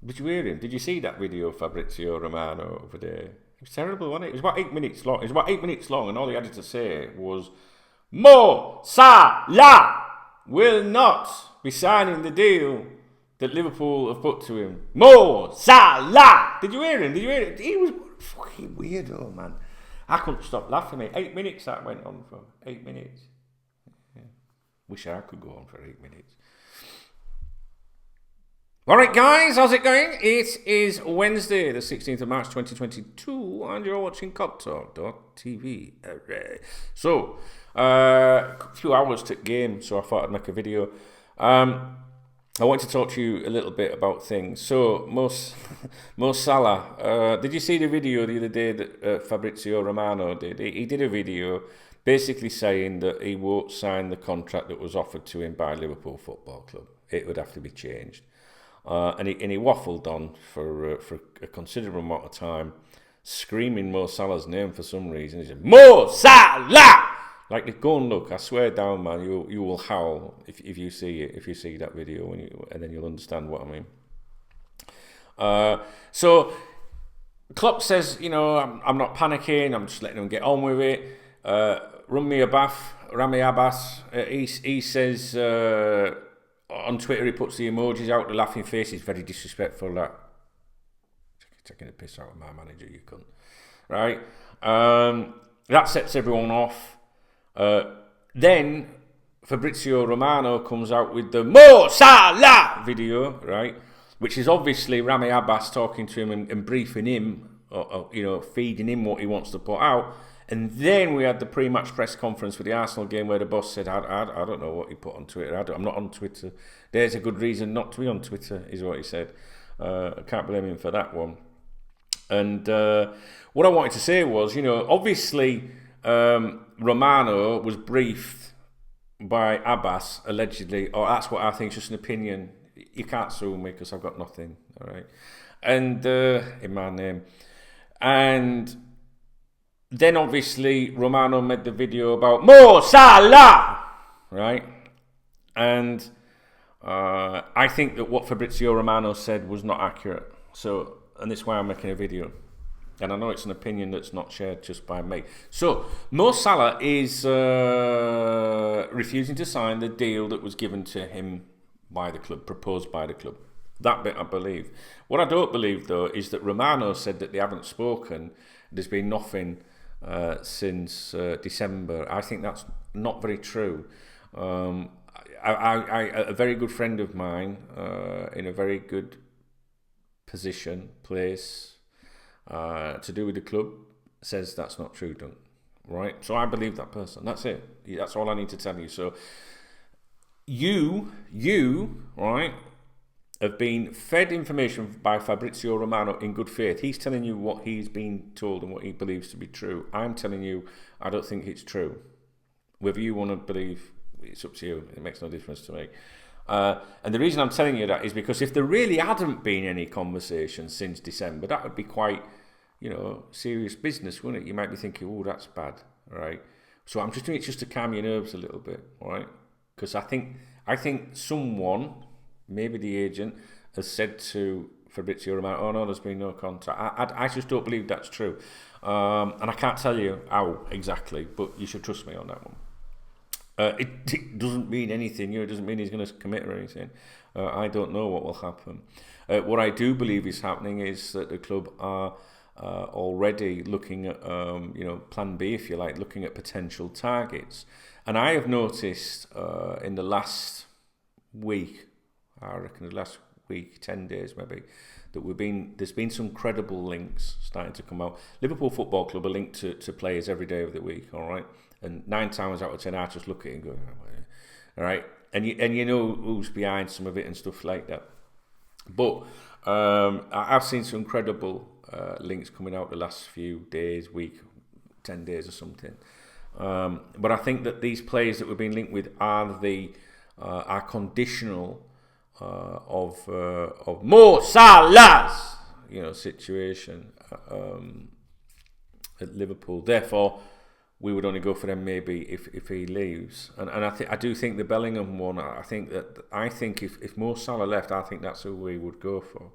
Did you hear him? Did you see that video of Fabrizio Romano over there? It was terrible, wasn't it? It was about 8 minutes long. It was about 8 minutes long, and all he had to say was, Mo Salah will not be signing the deal that Liverpool have put to him. Mo Salah! Did you hear him? Did you hear it? He was fucking weirdo, man. I couldn't stop laughing, mate. 8 minutes that went on for. 8 minutes. Yeah. Wish I could go on for 8 minutes. Alright guys, how's it going? It is Wednesday, the 16th of March 2022, and you're watching KopTalk.tv. So, a few hours to game, so I thought I'd make a video. I want to talk to you a little bit about things. So, Mo Salah, did you see the video the other day that Fabrizio Romano did? He did a video basically saying that he won't sign the contract that was offered to him by Liverpool Football Club. It would have to be changed. And he waffled on for a considerable amount of time, screaming Mo Salah's name for some reason. He said, Mo Salah! Like, go and look. I swear down, man, you will howl if you see it, if you see that video, and then you'll understand what I mean. So Klopp says, I'm not panicking. I'm just letting him get on with it. Ramy Abbas, he says. On Twitter, he puts the emojis out, the laughing face. He's very disrespectful. That taking a piss out of my manager, you cunt. Right? That sets everyone off. Then Fabrizio Romano comes out with the Mo Salah video, right? Which is obviously Ramy Abbas talking to him and briefing him, or feeding him what he wants to put out. And then we had the pre-match press conference for the Arsenal game where the boss said, I don't know what he put on Twitter. I'm not on Twitter. There's a good reason not to be on Twitter, is what he said. I can't blame him for that one. And what I wanted to say was, obviously Romano was briefed by Abbas, allegedly, or that's what I think is just an opinion. You can't sue me because I've got nothing, all right? And in my name. And then obviously Romano made the video about Mo Salah, right? And I think that what Fabrizio Romano said was not accurate. So, and that's why I'm making a video. And I know it's an opinion that's not shared just by me. So, Mo Salah is refusing to sign the deal that was given to him by the club, proposed by the club. That bit I believe. What I don't believe, though, is that Romano said that they haven't spoken. There's been nothing since December. I think that's not very true. A very good friend of mine in a very good place to do with the club says that's not true, right? So I believe that person. That's it. That's all I need to tell you. So you right, have been fed information by Fabrizio Romano in good faith. He's telling you what he's been told and what he believes to be true. I'm telling you, I don't think it's true. Whether you want to believe, it's up to you. It makes no difference to me. And the reason I'm telling you that is because if there really hadn't been any conversation since December, that would be quite, serious business, wouldn't it? You might be thinking, oh, that's bad, all right? So I'm just doing it just to calm your nerves a little bit, all right? Because I think someone, maybe the agent, has said to Fabrizio Romano, oh no, there's been no contact. I just don't believe that's true. And I can't tell you how exactly, but you should trust me on that one. It doesn't mean anything. It doesn't mean he's going to commit or anything. I don't know what will happen. What I do believe is happening is that the club are already looking at, plan B, if you like, looking at potential targets. And I have noticed in the last week, 10 days maybe, that there's been some credible links starting to come out. Liverpool Football Club are linked to players every day of the week, all right? And 9 times out of 10, I just look at it and go, all right? And you know who's behind some of it and stuff like that. But I've seen some credible links coming out the last few days, week, 10 days or something. But I think that these players that we've been linked with are conditional of Mo Salah's situation at Liverpool. Therefore, we would only go for them maybe if he leaves. And I do think the Bellingham one. I think if Mo Salah left, I think that's who we would go for.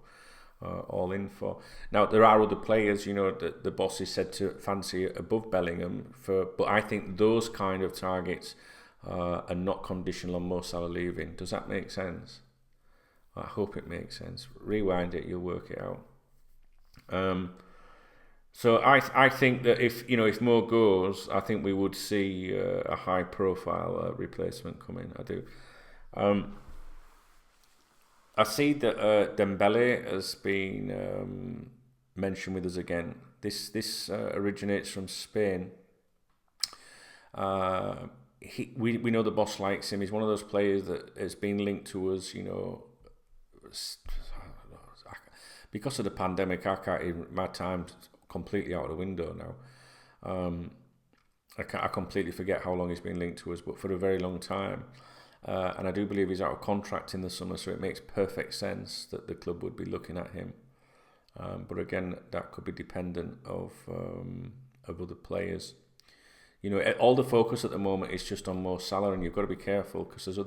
all in for. Now there are other players, you know, that the boss is said to fancy above Bellingham but I think those kind of targets are not conditional on Mo Salah leaving. Does that make sense? I hope it makes sense. Rewind it, you'll work it out. So I think that if Mo goes, I think we would see a high profile replacement come in. I do. I see that Dembele has been mentioned with us again. This originates from Spain. We know the boss likes him. He's one of those players that has been linked to us, you know, because of the pandemic. My time's completely out of the window now. I completely forget how long he's been linked to us, but for a very long time. And I do believe he's out of contract in the summer, so it makes perfect sense that the club would be looking at him. But again, that could be dependent of other players. You know, all the focus at the moment is just on Mo Salah, and you've got to be careful because there's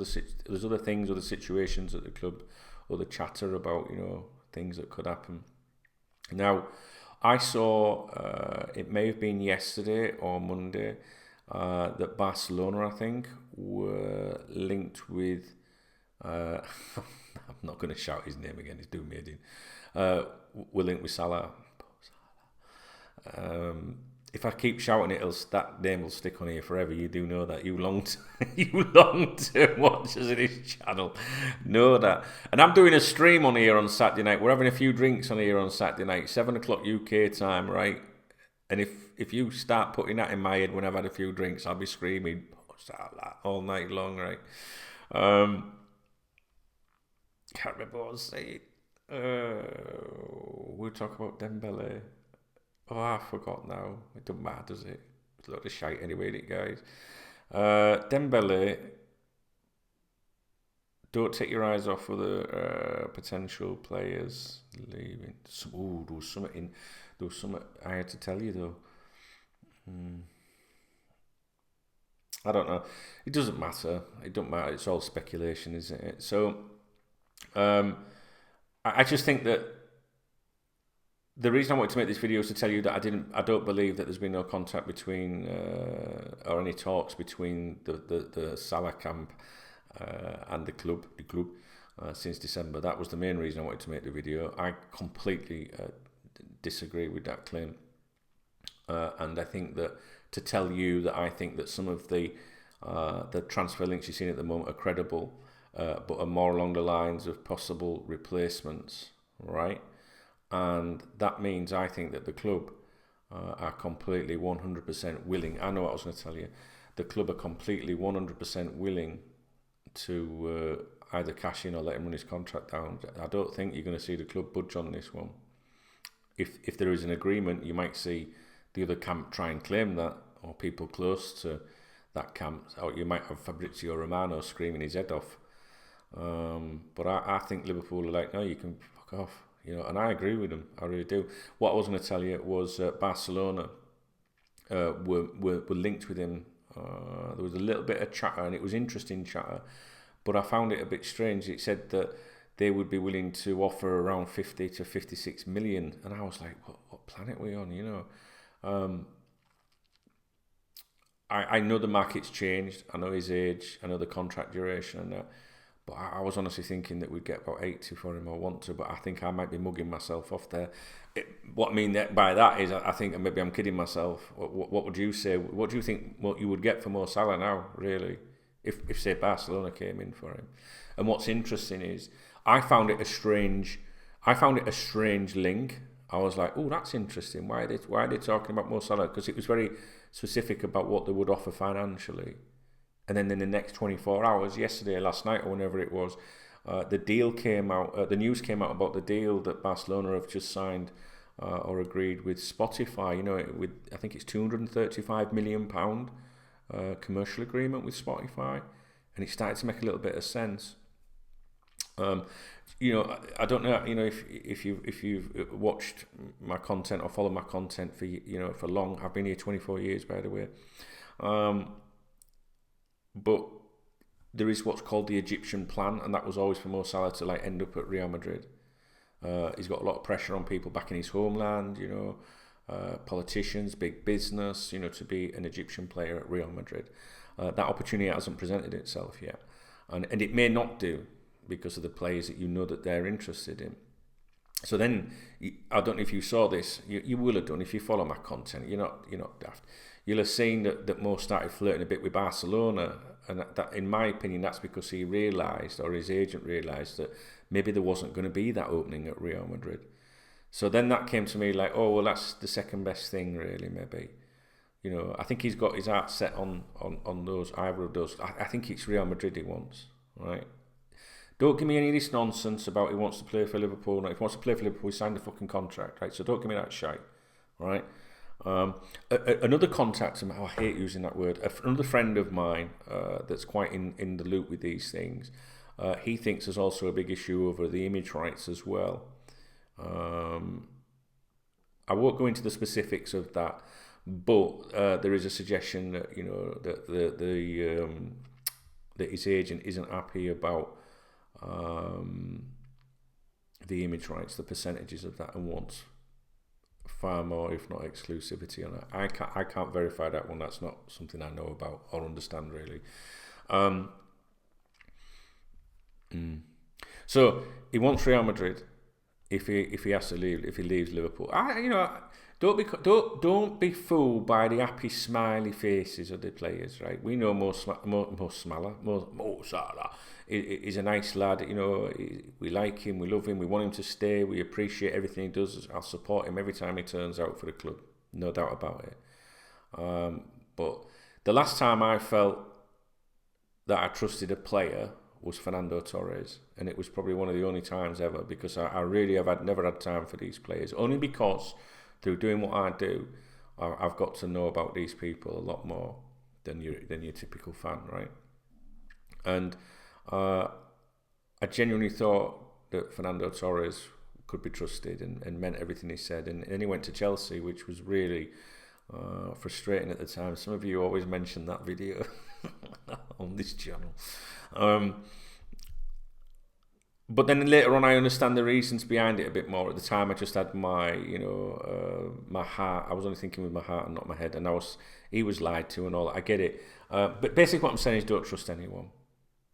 other things, other situations at the club, other chatter about, you know, things that could happen. Now, I saw it may have been yesterday or Monday that Barcelona, I think, were linked with. I'm not going to shout his name again. He's doing me in. We're linked with Salah. If I keep shouting it, that name will stick on here forever. You do know that. You long-term watchers of this channel know that. And I'm doing a stream on here on Saturday night. We're having a few drinks on here on Saturday night, 7 o'clock UK time, right? And if you start putting that in my head when I've had a few drinks, I'll be screaming all night long, right? Can't remember what I was saying. We'll talk about Dembele. Oh, I forgot now. It doesn't matter, does it? It's a lot of shite anyway, it, guys. Dembele, don't take your eyes off other potential players leaving. There was something I had to tell you though. I don't know. It doesn't matter. It don't matter. It's all speculation, isn't it? So, I just think that the reason I wanted to make this video is to tell you that I don't believe that there's been no contact between or any talks between the Salah camp and the club since December. That was the main reason I wanted to make the video. I completely disagree with that claim, and I think that to tell you that I think that some of the transfer links you're seeing at the moment are credible, but are more along the lines of possible replacements, right? And that means I think that the club are completely 100% willing. I know what I was going to tell you. The club are completely 100% willing to either cash in or let him run his contract down. I don't think you're going to see the club budge on this one. If there is an agreement, you might see the other camp try and claim that, or people close to that camp. Or you might have Fabrizio Romano screaming his head off. But I think Liverpool are like, no, you can fuck off. You know, and I agree with them. I really do. What I was going to tell you was Barcelona were linked with him. There was a little bit of chatter, and it was interesting chatter, but I found it a bit strange. It said that they would be willing to offer around 50 to 56 million, and I was like, what planet are we on? You know, I know the market's changed. I know his age. I know the contract duration and that. But I was honestly thinking that we'd get about 80 for him. I want to, but I think I might be mugging myself off there. What I mean by that is, I think maybe I'm kidding myself. What would you say? What do you think? What you would get for Mo Salah now, really, if say Barcelona came in for him? And what's interesting is, I found it a strange link. I was like, oh, that's interesting. Why are they talking about Mo Salah? Because it was very specific about what they would offer financially. And then in the next 24 hours, yesterday, last night, or whenever it was, the deal came out. The news came out about the deal that Barcelona have just signed or agreed with Spotify. You know, with I think it's £235 million commercial agreement with Spotify, and it started to make a little bit of sense. You know, I don't know. You know, if you've watched my content or followed my content for long, I've been here 24 years, by the way. But there is what's called the Egyptian plan, and that was always for Mo Salah to end up at Real Madrid. He's got a lot of pressure on people back in his homeland, politicians, big business, to be an Egyptian player at Real Madrid. That opportunity hasn't presented itself yet. And it may not do because of the players that that they're interested in. So then, I don't know if you saw this, you will have done if you follow my content, you're not daft. You'll have seen that Mo started flirting a bit with Barcelona, and that in my opinion, that's because he realised, or his agent realised, that maybe there wasn't going to be that opening at Real Madrid. So then that came to me like, oh, well, that's the second best thing, really, maybe. I think he's got his heart set on those, either of those. I think it's Real Madrid he wants, right? Don't give me any of this nonsense about he wants to play for Liverpool. No, if he wants to play for Liverpool, he signed a fucking contract, right? So don't give me that shite, right? Another contact, I hate using that word, another friend of mine that's quite in the loop with these things, he thinks there's also a big issue over the image rights as well. I won't go into the specifics of that, but there is a suggestion that that his agent isn't happy about the image rights, the percentages of that, and wants far more, if not exclusivity on that. I can't verify that one. That's not something I know about or understand really. So he wants Real Madrid. If he has to leave, if he leaves Liverpool, don't be fooled by the happy smiley faces of the players, right? We know Mo Salah is a nice lad. We like him, we love him, we want him to stay. We appreciate everything he does. I'll support him every time he turns out for the club, no doubt about it. But the last time I felt that I trusted a player was Fernando Torres, and it was probably one of the only times ever, because I really have never had time for these players, only because through doing what I do, I've got to know about these people a lot more than your typical fan, right? And I genuinely thought that Fernando Torres could be trusted and meant everything he said, and then he went to Chelsea, which was really frustrating at the time. Some of you always mention that video on this channel. But then later on, I understand the reasons behind it a bit more. At the time, I just had my heart. I was only thinking with my heart and not my head. And he was lied to and all that. I get it. But basically what I'm saying is don't trust anyone,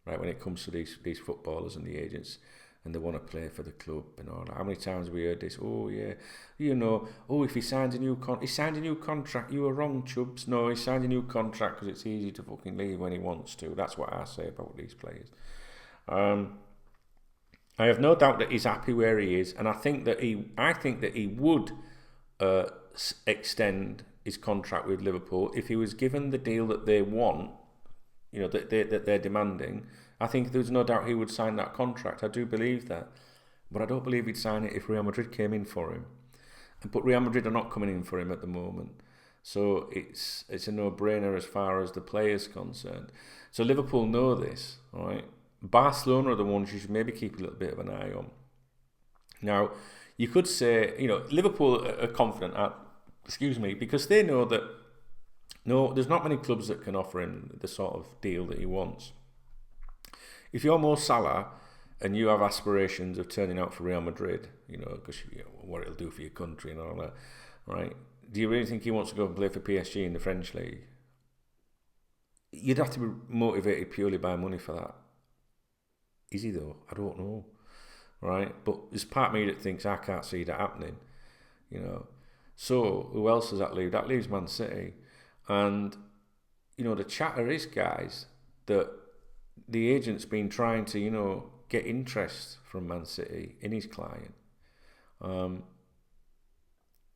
right? When it comes to these footballers and the agents, and they want to play for the club and all that. How many times have we heard this? Oh yeah, if he signs a new contract, you were wrong, Chubbs. No, he signed a new contract because it's easy to fucking leave when he wants to. That's what I say about these players. I have no doubt that he's happy where he is, and I think that he would extend his contract with Liverpool if he was given the deal that they want, that they're demanding. I think there's no doubt he would sign that contract. I do believe that. But I don't believe he'd sign it if Real Madrid came in for him. But Real Madrid are not coming in for him at the moment. So it's a no-brainer as far as the player's concerned. So Liverpool know this, all right? Barcelona are the ones you should maybe keep a little bit of an eye on. Now, you could say, Liverpool are confident because they know that there's not many clubs that can offer him the sort of deal that he wants. If you're Mo Salah and you have aspirations of turning out for Real Madrid, because what it'll do for your country and all that, right? Do you really think he wants to go and play for PSG in the French league? You'd have to be motivated purely by money for that. Is he though? I don't know, right? But there's part of me that thinks I can't see that happening, So who else does that leave? That leaves Man City, and the chatter is, guys, that the agent's been trying to, get interest from Man City in his client. And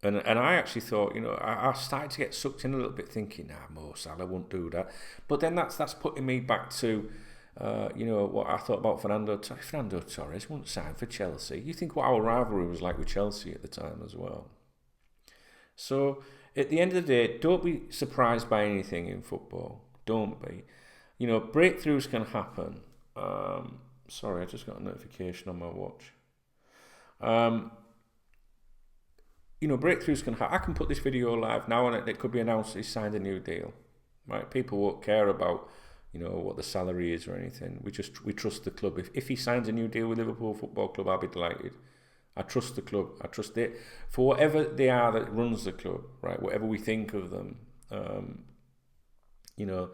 I actually thought, I started to get sucked in a little bit thinking, Mo Salah won't do that. But then that's putting me back to, what I thought about Fernando Torres won't sign for Chelsea. You think what our rivalry was like with Chelsea at the time as well. So at the end of the day, don't be surprised by anything in football. Don't be. Breakthroughs can happen. Sorry, I just got a notification on my watch. Breakthroughs can happen. I can put this video live now and it could be announced he's signed a new deal. Right? People won't care about, what the salary is or anything. We trust the club. If he signs a new deal with Liverpool Football Club, I'll be delighted. I trust the club. I trust it for whatever they are that runs the club, right? Whatever we think of them, you know,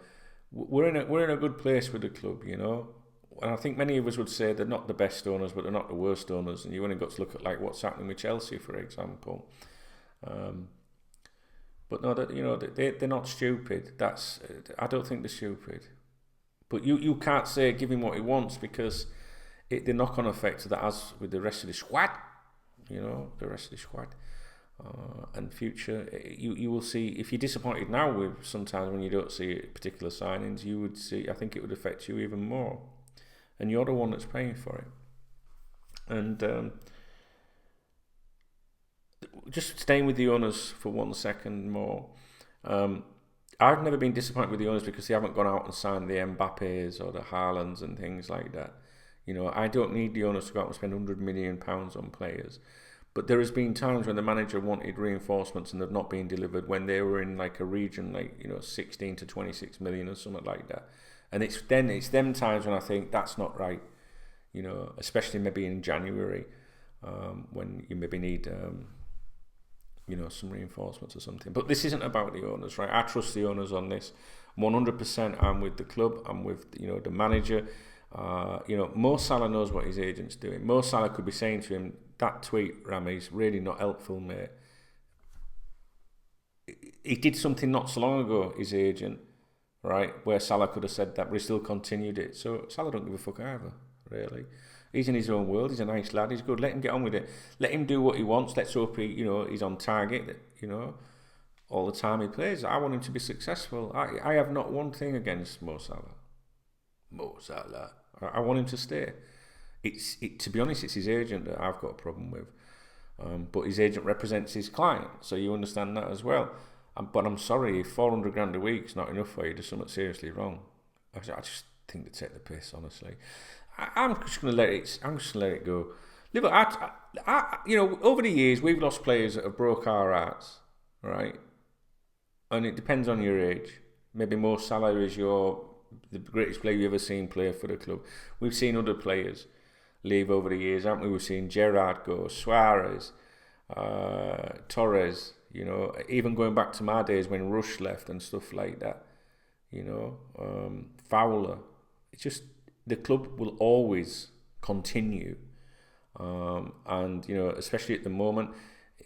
we're in a good place with the club, you know. And I think many of us would say they're not the best owners, but they're not the worst owners. And you only got to look at like what's happening with Chelsea, for example. But no, that, you know, they're not stupid. I don't think they're stupid. But you can't say give him what he wants, because the knock-on effect of that, as with the rest of the squad, you know, and future, you will see, if you're disappointed now with sometimes when you don't see particular signings, you would see, I think it would affect you even more. And you're the one that's paying for it. And just staying with the owners for 1 second more. I've never been disappointed with the owners because they haven't gone out and signed the Mbappes or the Haalands and things like that. You know, I don't need the owners to go out and spend £100 million on players. But there has been times when the manager wanted reinforcements and they've not been delivered, when they were in like a region like, you know, 16 to 26 million or something like that. And it's them times when I think that's not right, you know, especially maybe in January, when you maybe need, you know, some reinforcements or something. But this isn't about the owners, right? I trust the owners on this. 100% I'm with the club. I'm with, you know, the manager. You know, Mo Salah knows what his agent's doing. Mo Salah could be saying to him, that tweet, Ramy, is really not helpful, mate. He did something not so long ago, his agent, right, where Salah could have said that, but he still continued it. So Salah don't give a fuck either, really. He's in his own world. He's a nice lad. He's good. Let him get on with it. Let him do what he wants. Let's hope he's on target, you know, all the time he plays. I want him to be successful. I have not one thing against Mo Salah. I want him to stay. To be honest, it's his agent that I've got a problem with. But his agent represents his client, so you understand that as well. But I'm sorry, if 400 grand a week is not enough for you, there's something seriously wrong. I just think they take the piss, honestly. I'm just going to let it go. Liverpool, you know, over the years we've lost players that have broke our hearts, right? And it depends on your age. Maybe Mo Salah is the greatest player you've ever seen play for the club. We've seen other players leave over the years, haven't we? We've seen Gerrard go, Suarez, Torres. You know, even going back to my days when Rush left and stuff like that. You know, Fowler. It's just, the club will always continue, and you know, especially at the moment,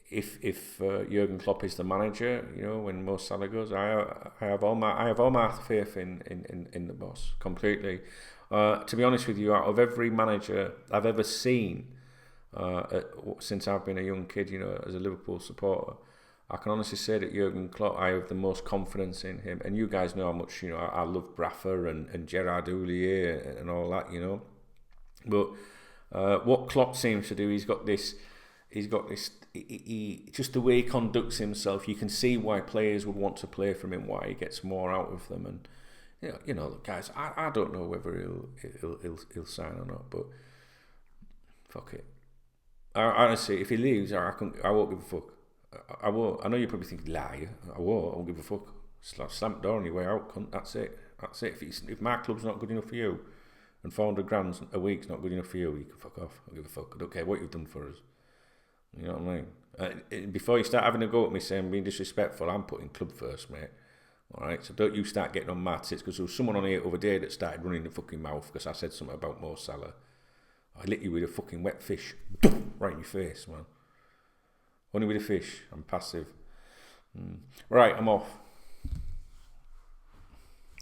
if Jurgen Klopp is the manager, you know, when Mo Salah goes, I have all my faith in the boss completely. To be honest with you, out of every manager I've ever seen, since I've been a young kid, you know, as a Liverpool supporter, I can honestly say that Jurgen Klopp, I have the most confidence in him. And you guys know how much, you know, I love Braffer and Gerard Houllier and all that, you know. But what Klopp seems to do, he's got this, just the way he conducts himself, you can see why players would want to play from him, why he gets more out of them. And, you know, guys, I don't know whether he'll sign or not, but fuck it. Honestly, if he leaves, I won't give a fuck. I won't. I know you probably think liar. I won't give a fuck. Slam the door on your way out, cunt. That's it. If my club's not good enough for you, and 400 grand a week's not good enough for you, you can fuck off. I don't give a fuck. I don't care what you've done for us. You know what I mean? Before you start having a go at me saying being disrespectful, I'm putting club first, mate. Alright, so don't you start getting on my tits, because there was someone on here over there that started running the fucking mouth because I said something about Mo Salah. I lit you with a fucking wet fish. Right in your face, man. Only with a fish. I'm passive. Right, I'm off.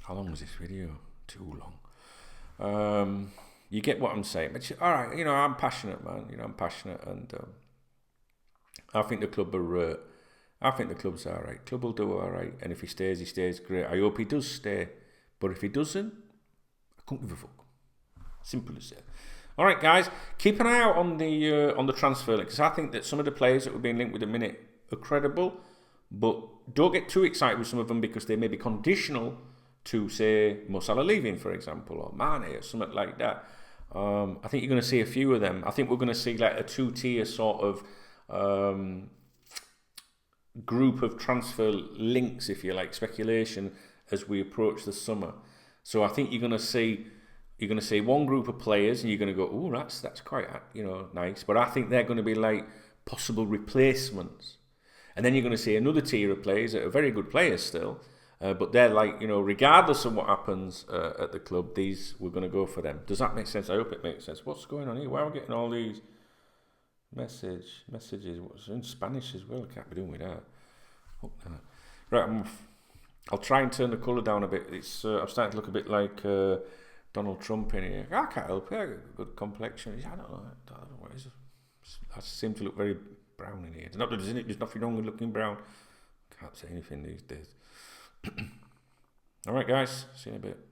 How long was this video? Too long. You get what I'm saying. But alright, you know, I'm passionate, man. You know, I'm passionate, and I think the club are. I think the club's alright. Club will do alright, and if he stays, great. I hope he does stay. But if he doesn't, I couldn't give a fuck. Simple as that. All right, guys, keep an eye out on the transfer link, because I think that some of the players that we're being linked with a minute are credible, but don't get too excited with some of them because they may be conditional to, say, Mo Salah leaving, for example, or Mane or something like that. I think you're going to see a few of them. I think we're going to see like a two-tier sort of group of transfer links, if you like, speculation, as we approach the summer. So I think you're going to see you're going to see one group of players and you're going to go, oh, that's quite, nice. But I think they're going to be like possible replacements. And then you're going to see another tier of players that are very good players still, but they're like, regardless of what happens at the club, we're going to go for them. Does that make sense? I hope it makes sense. What's going on here? Why are we getting all these messages? What's in Spanish as well? I can't be doing with that. Right, I'll try and turn the colour down a bit. It's I'm starting to look a bit like Donald Trump in here. I can't help it. I got a good complexion. I don't know what it is. I seem to look very brown in here. There's nothing wrong with looking brown. Can't say anything these days. All right, guys. See you in a bit.